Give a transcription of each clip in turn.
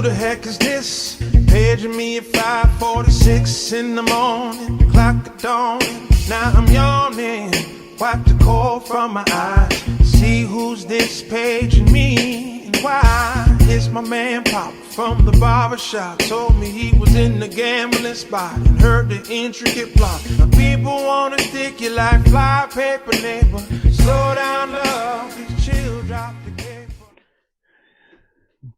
the heck is this? Paging me at 5:46 in the morning, clock of dawn. Now I'm yawning, wipe the cold from my eyes. See who's this paging me and why? It's my man Pop from the barber shop. Told me he was in the gambling spot and heard the intricate plot. Now people wanna stick you like fly paper, neighbor. Slow down, love, please chill, drop the cape.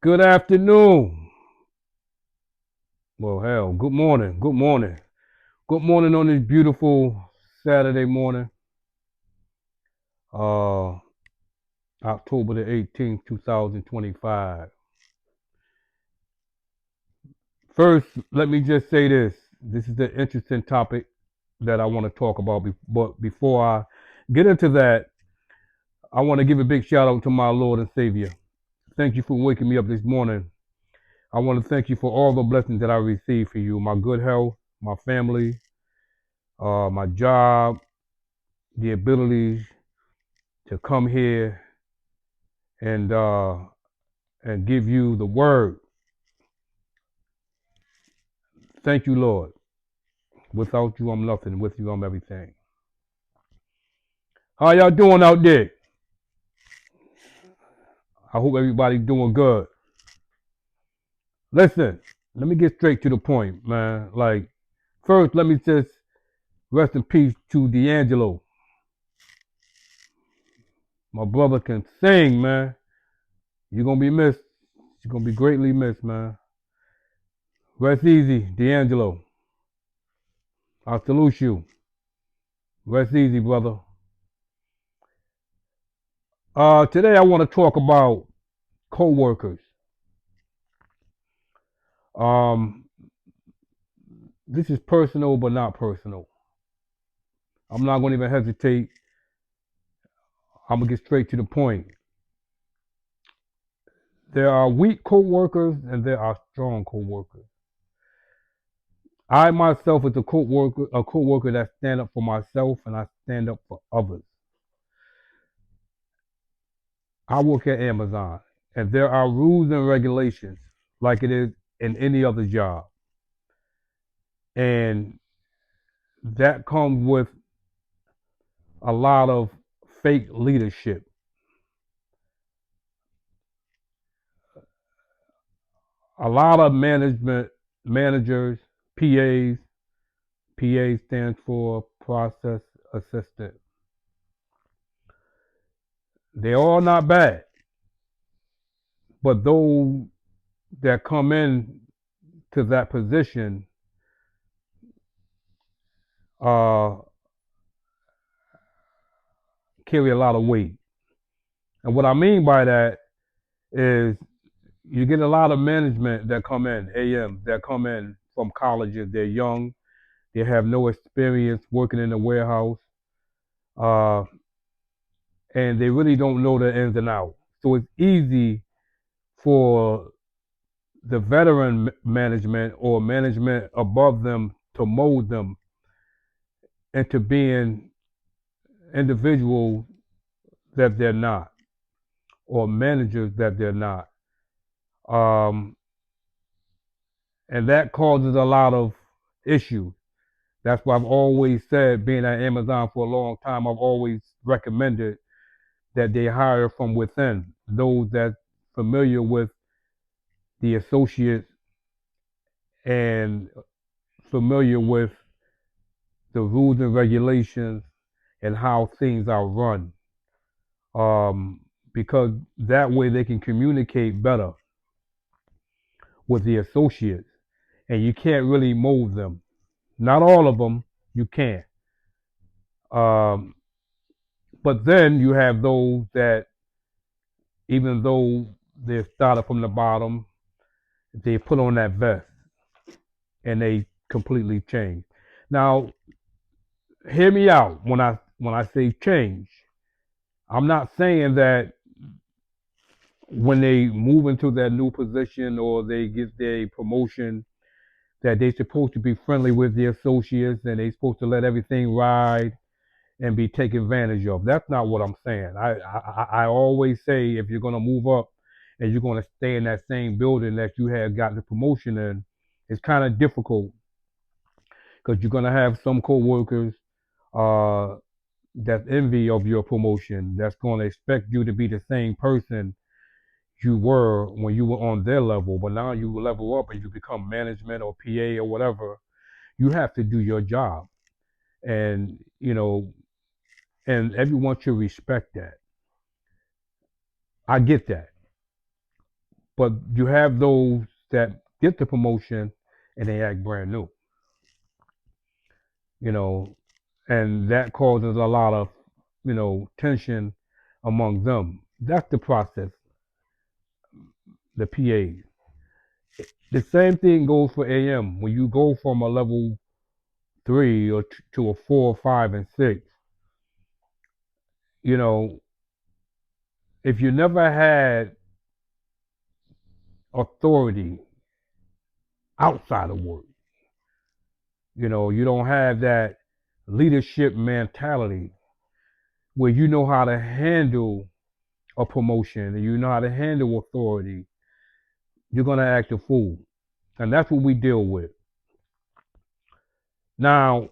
Good afternoon. Well, hell, good morning. Good morning. Good morning on this beautiful Saturday morning, uh, October the 18th, 2025. First, let me just say this. This is the interesting topic that I want to talk about. But before I get into that, I want to give a big shout out to my Lord and Savior. Thank you for waking me up this morning. I want to thank you for all the blessings that I received for you, my good health, my family, my job, the ability to come here and uh, and give you the word. Thank you, Lord. Without you, I'm nothing. With you, I'm everything. How y'all doing out there? I hope everybody's doing good. Listen, let me get straight to the point, man. Like, first, let me just rest in peace to D'Angelo. My brother can sing, man. You're gonna be missed. You're gonna be greatly missed, man. Rest easy, D'Angelo. I salute you. Rest easy, brother. Today I want to talk about co-workers. Um, this is personal, but not personal. I'm not going to even hesitate. I'm gonna get straight to the point. There are weak co-workers and there are strong co-workers. I myself is a co-worker that stand up for myself and I stand up for others. I work at Amazon, and there are rules and regulations like it is in any other job, and that comes with a lot of fake leadership. A lot of managers, PAs. PA stands for process assistant. They're all not bad, but those that come in to that position uh, carry a lot of weight. And what I mean by that is you get a lot of management that come in, AMs that come in from colleges. They're young, they have no experience working in a warehouse, uh, and they really don't know the ins and outs. So it's easy for the veteran management or management above them to mold them into being individuals that they're not, or managers that they're not. Um, and that causes a lot of issues. That's why I've always said, being at Amazon for a long time, I've always recommended that they hire from within, those that familiar with the associates and familiar with the rules and regulations and how things are run. Because that way they can communicate better with the associates, and you can't really mold them. Not all of them, you can. Um, but then you have those that, even though they started from the bottom, they put on that vest and they completely change. Now, hear me out when I say change. I'm not saying that when they move into their new position or they get their promotion that they're supposed to be friendly with the associates and they're supposed to let everything ride and be taken advantage of. That's not what I'm saying. I always say, if you're going to move up and you're going to stay in that same building that you had gotten the promotion in, it's kind of difficult because you're going to have some coworkers uh, that's envy of your promotion, that's going to expect you to be the same person you were when you were on their level, but now you level up and you become management or PA or whatever. You have to do your job, and and everyone should respect that. I get that, but you have those that get the promotion and they act brand new, you know, and that causes a lot of tension among them. That's the process. The PAs. The same thing goes for AM. When you go from a level 3 or to a 4, 5, and 6, you know, if you never had authority outside of work, you don't have that leadership mentality where you know how to handle a promotion and you know how to handle authority, you're going to act a fool. And that's what we deal with. Now,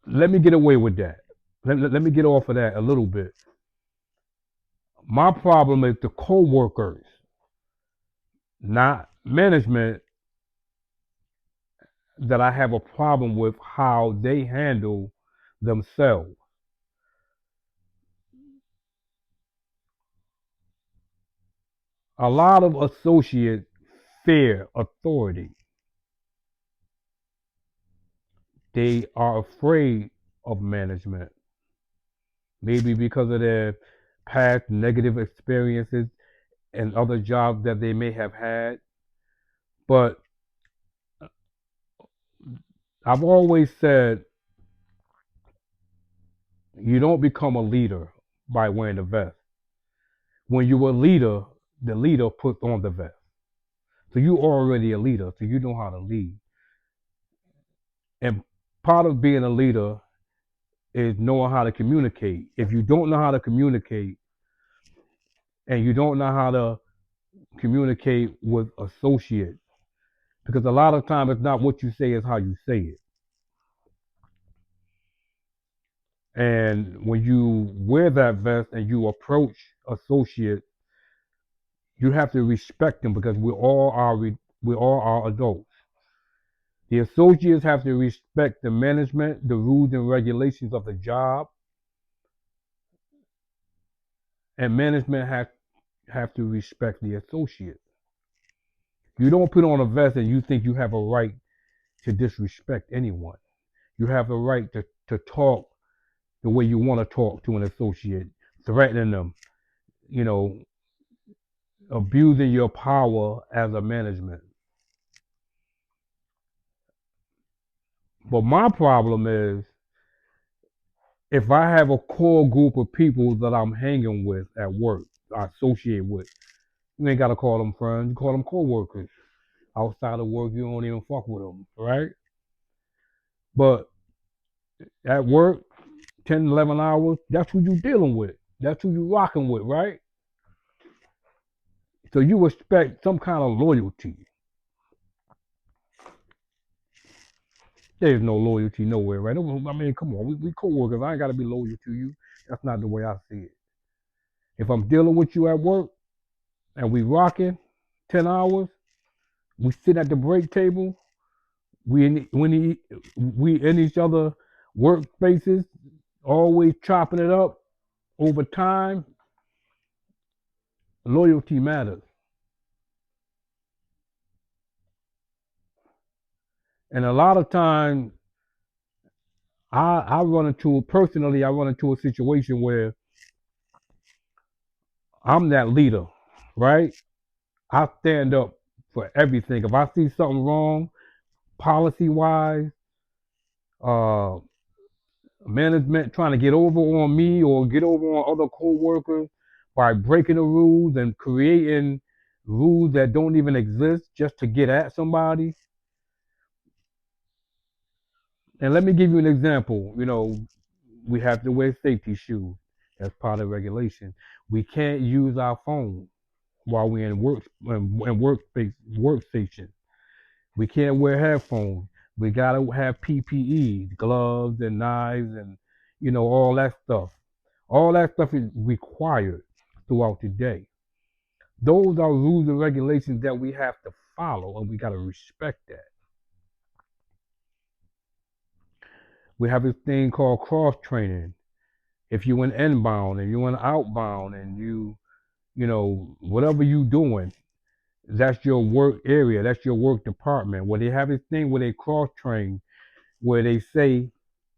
let me get away with that. Let me get off of that a little bit. My problem is the co-workers, not management, that I have a problem with how they handle themselves. A lot of associates fear authority. They are afraid of management, maybe because of their past negative experiences and other jobs that they may have had. But I've always said you don't become a leader by wearing the vest. When you're a leader, the leader puts on the vest. So you're already a leader, so you know how to lead. And part of being a leader is knowing how to communicate. If you don't know how to communicate and you don't know how to communicate with associates, because a lot of times it's not what you say, it's how you say it. And when you wear that vest and you approach associates, you have to respect them because we all are adults. The associates have to respect the management, the rules and regulations of the job, and management have to respect the associates. You don't put on a vest and you think you have a right to disrespect anyone. You have the right to talk the way you want to talk to an associate, threatening them, you know, abusing your power as a management. But my problem is if I have a core group of people that I'm hanging with at work, I associate with, you ain't gotta call them friends, you call them coworkers. Outside of work, you don't even fuck with them, right? But at work, 10, 11 hours, that's who you dealing with. That's who you rocking with, right? So you expect some kind of loyalty. There's no loyalty nowhere, right? I mean, come on, we co-workers. I ain't gotta be loyal to you. That's not the way I see it. If I'm dealing with you at work and we rocking 10 hours, we sit at the break table, we in each other workspaces, always chopping it up over time. Loyalty matters. And a lot of times I run into a situation where I'm that leader, right? I stand up for everything. If I see something wrong, policy wise, uh, management trying to get over on me or get over on other co-workers by breaking the rules and creating rules that don't even exist just to get at somebody. And let me give you an example. We have to wear safety shoes. That's part of regulation. We can't use our phone. while we're in workstation. We can't wear headphones. We gotta have PPE, gloves and knives and all that stuff. All that stuff is required throughout the day. Those are rules and regulations that we have to follow, and we gotta respect that. We have this thing called cross training. If you're in inbound and you're in outbound and whatever you doing, that's your work area, that's your work department. Where they have this thing where they cross train, where they say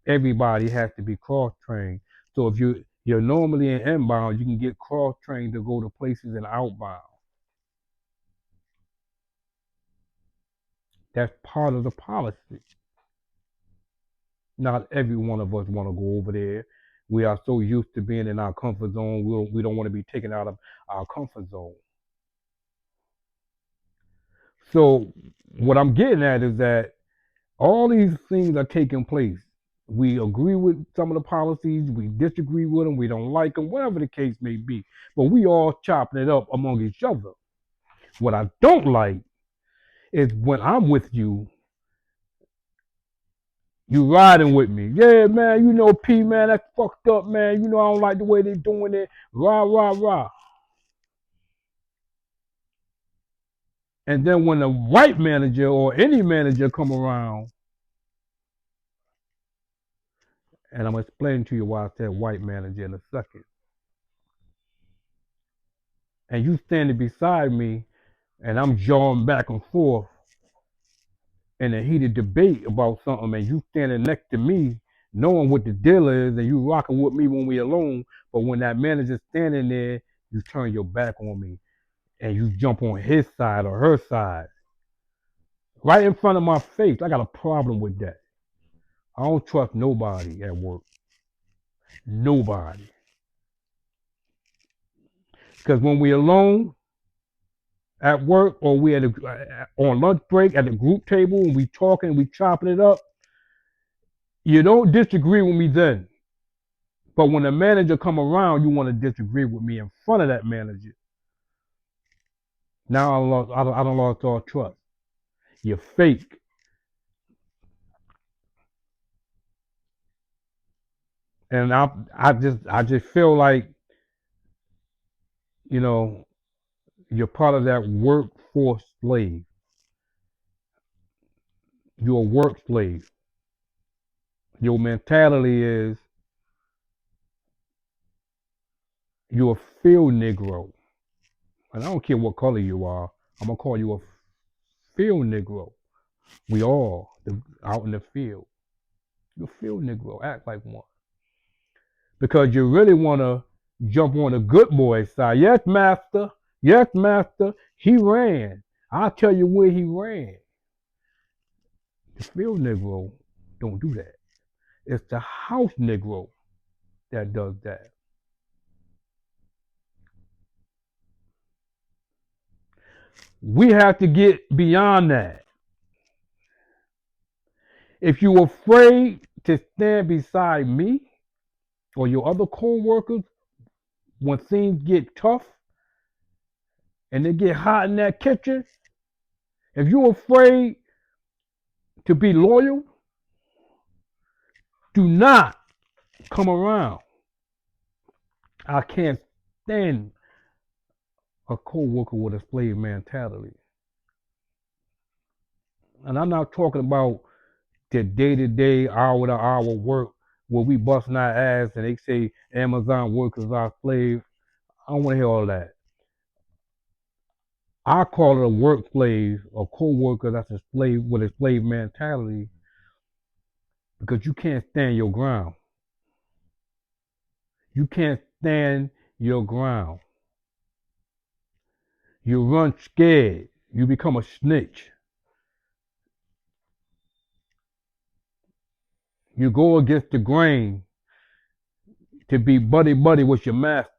everybody has to be cross trained. So if you're normally in inbound, you can get cross trained to go to places in outbound. That's part of the policy. Not every one of us want to go over there. We are so used to being in our comfort zone. We don't want to be taken out of our comfort zone. So what I'm getting at is that all these things are taking place. We agree with some of the policies, we disagree with them, we don't like them, whatever the case may be. But we all chopping it up among each other. What I don't like is when I'm with you, you riding with me. Yeah, man, P, man, that's fucked up, man. I don't like the way they doing it. Rah, rah, rah. And then when the white manager or any manager come around, and I'm going to explain to you why I said white manager in a second. And you standing beside me, and I'm jawing back and forth in a heated debate about something, and you standing next to me, knowing what the deal is, and you rocking with me when we alone. But when that manager's standing there, you turn your back on me, and you jump on his side or her side, right in front of my face. I got a problem with that. I don't trust nobody at work. Nobody. Because when we alone at work, or we on lunch break at the group table and we talking, we chopping it up, you don't disagree with me then. But when the manager come around, you want to disagree with me in front of that manager. Now I don't lost all trust. You're fake. And I just feel like, you're part of that workforce slave. You're a work slave. Your mentality is you're a field Negro. And I don't care what color you are, I'm gonna call you a field Negro. We all out in the field. You're a field Negro. Act like one. Because you really wanna jump on the good boy side. Yes, master. Yes, master. He ran. I'll tell you where he ran. The field Negro don't do that. It's the house Negro that does that. We have to get beyond that. If you're afraid to stand beside me or your other co-workers when things get tough and they get hot in that kitchen, if you're afraid to be loyal, do not come around. I can't stand a co-worker with a slave mentality. And I'm not talking about the day-to-day, hour-to-hour work where we busting our ass and they say Amazon workers are slaves. I don't want to hear all that. I call it a work slave, a co-worker that's a slave with a slave mentality, because you can't stand your ground. You can't stand your ground. You run scared. You become a snitch. You go against the grain to be buddy-buddy with your master.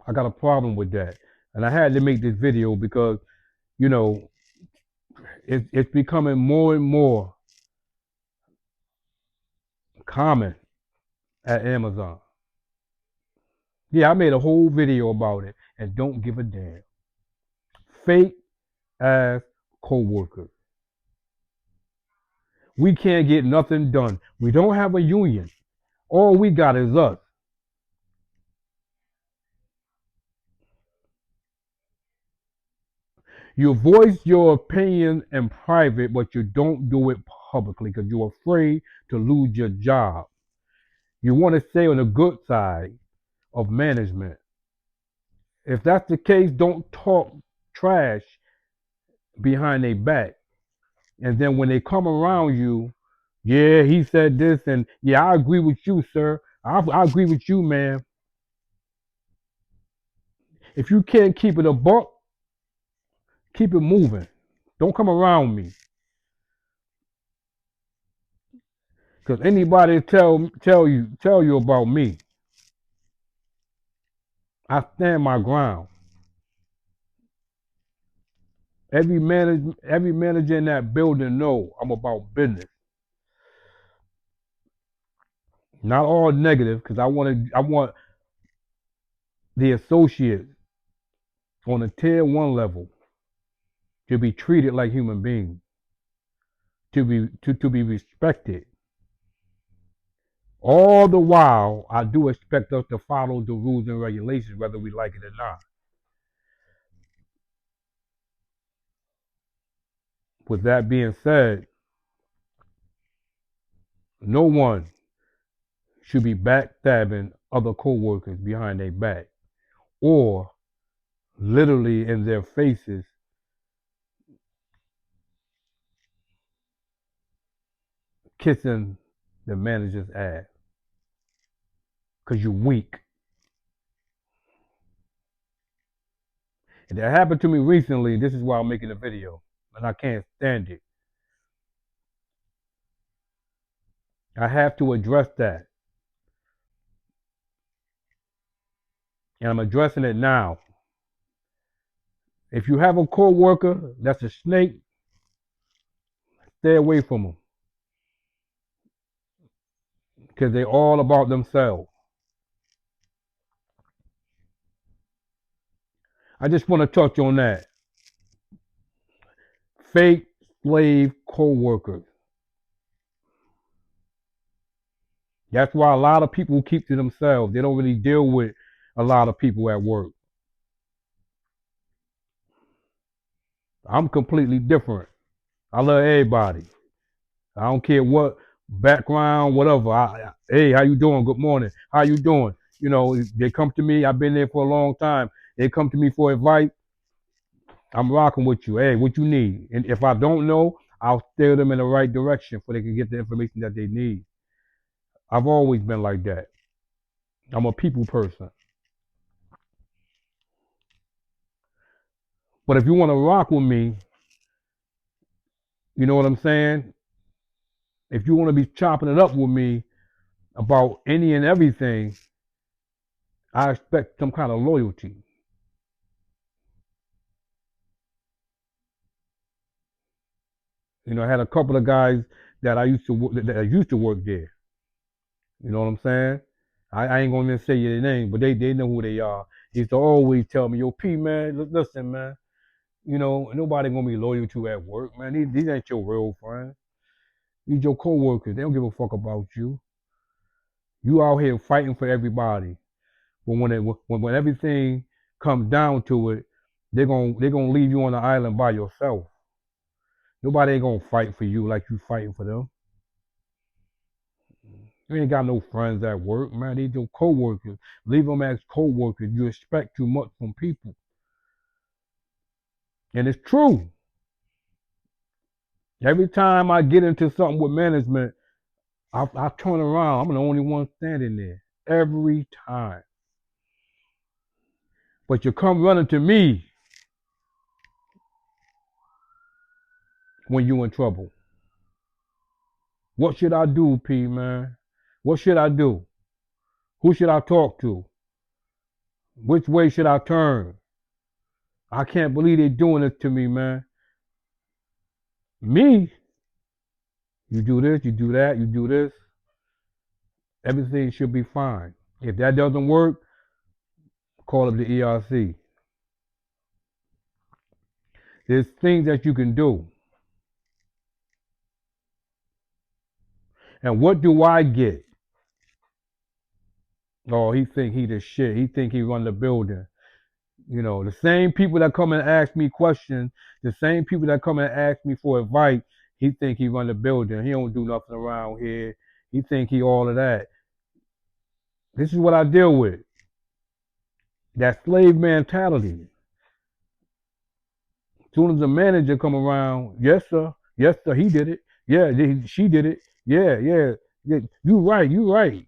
I got a problem with that. And I had to make this video because, it's becoming more and more common at Amazon. Yeah, I made a whole video about it and don't give a damn. Fake ass co-workers. We can't get nothing done. We don't have a union. All we got is us. You voice your opinion in private, but you don't do it publicly because you're afraid to lose your job. You want to stay on the good side of management. If that's the case, don't talk trash behind their back. And then when they come around you, yeah, he said this, and yeah, I agree with you, sir. I agree with you, man. If you can't keep it a buck, keep it moving. Don't come around me. Because anybody tell you about me, I stand my ground. Every manager in that building know I'm about business. Not all negative, because I want the associates on a tier one level to be treated like human beings, to be respected. All the while, I do expect us to follow the rules and regulations, whether we like it or not. With that being said, no one should be backstabbing other coworkers behind their back or literally in their faces kissing the manager's ass because you're weak. And that happened to me recently. This is why I'm making a video, and I can't stand it. I have to address that, and I'm addressing it now. If you have a coworker that's a snake, stay away from them because they're all about themselves. I just want to touch on that. Fake slave co-workers. That's why a lot of people keep to themselves. They don't really deal with a lot of people at work. I'm completely different. I love everybody. I don't care what background, whatever. Hey, how you doing? Good morning. How you doing? You know, they come to me. I've been there for a long time. They come to me for advice. I'm rocking with you. Hey, what you need? And if I don't know, I'll steer them in the right direction so they can get the information that they need. I've always been like that. I'm a people person. But if you want to rock with me, you know what I'm saying? If you want to be chopping it up with me about any and everything, I expect some kind of loyalty. You know, I had a couple of guys that I used to work there. You know what I'm saying? I ain't gonna even say their name, but they know who they are. They used to always tell me, "Yo, P man, listen, man. You know, nobody gonna be loyal to at work, man. These ain't your real friends. These your coworkers. They don't give a fuck about you. You out here fighting for everybody. But when everything comes down to it, they're gonna leave you on the island by yourself. Nobody ain't gonna fight for you like you fighting for them. You ain't got no friends at work, man. They your coworkers. Leave them as coworkers. You expect too much from people, and it's true. Every time I get into something with management, I turn around. I'm the only one standing there every time. But you come running to me when you in trouble. What should I do, P man? What should I do? Who should I talk to? Which way should I turn? I can't believe they're doing this to me, man. Me? You do this, you do that, you do this. Everything should be fine. If that doesn't work, call up the ERC. There's things that you can do. And what do I get? Oh, he think he the shit. He think he run the building. You know, the same people that come and ask me questions, the same people that come and ask me for advice, he think he run the building. He don't do nothing around here. He think he all of that. This is what I deal with. That slave mentality. As soon as the manager come around, yes sir, he did it. Yeah, she did it. Yeah, you right.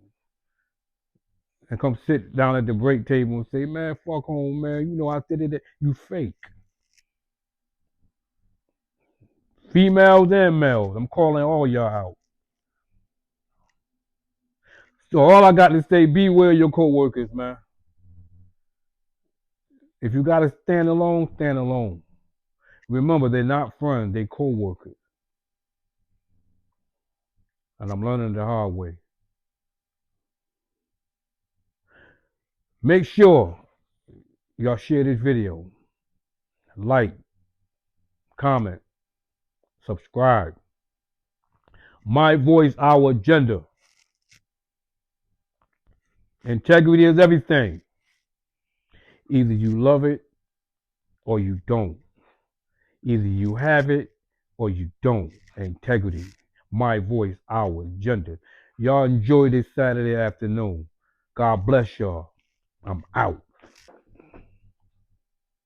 And come sit down at the break table and say, man, fuck home, man. You know I did it. You fake. Females and males. I'm calling all y'all out. So all I got to say, beware your coworkers, man. If you gotta stand alone, stand alone. Remember, they're not friends, they coworkers. And I'm learning the hard way. Make sure y'all share this video. Like, comment, subscribe. My voice, our agenda. Integrity is everything. Either you love it or you don't. Either you have it or you don't. Integrity. My voice, our agenda. Y'all enjoy this Saturday afternoon. God bless y'all. I'm out.